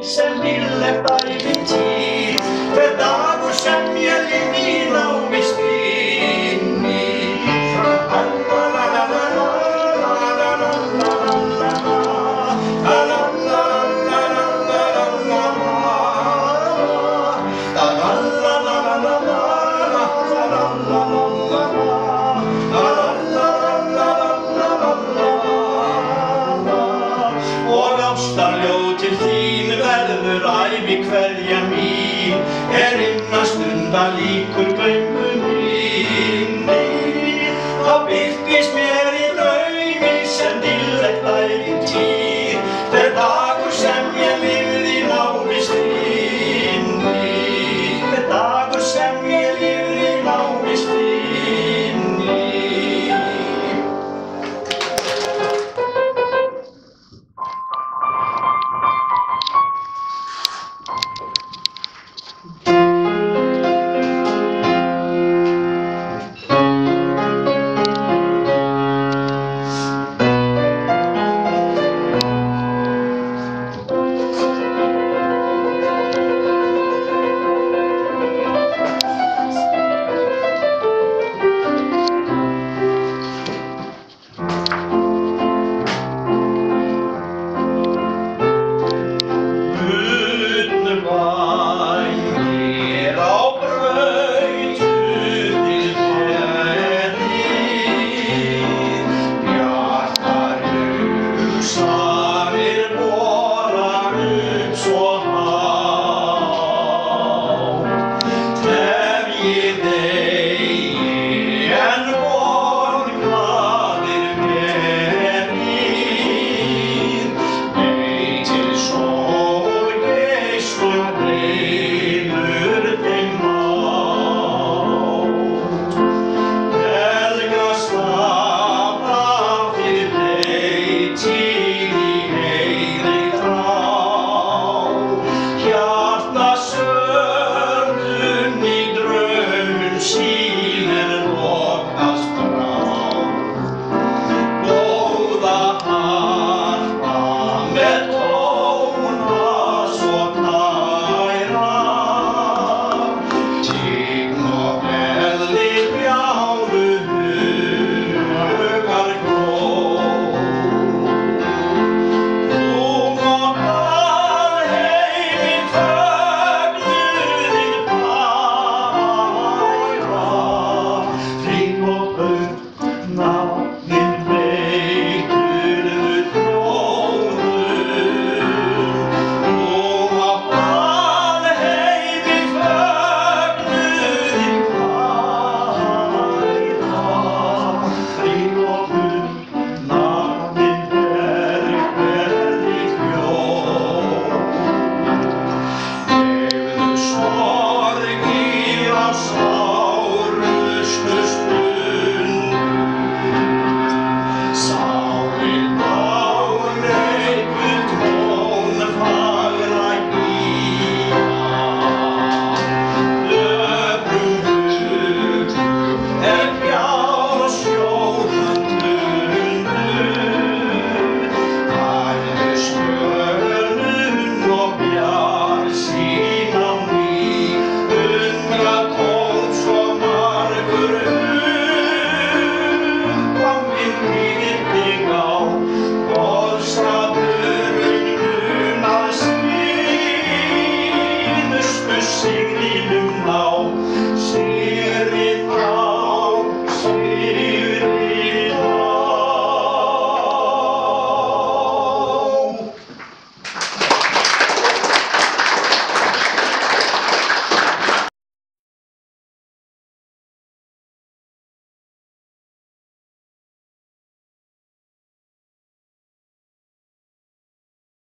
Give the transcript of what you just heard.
Sem billegt ævintýr, hver dagur sem ég lifði í námist inni. Og ástarljóð til þín verður ævikveðja mín, innan stunda líkur göngu minni. Þá birtist mér í draumi sem dýrlegt ævintýr, hver dagur sem ég lifði í návist þinni. Hver dagur sem ég lifði í návist þinni. Sorgir á sál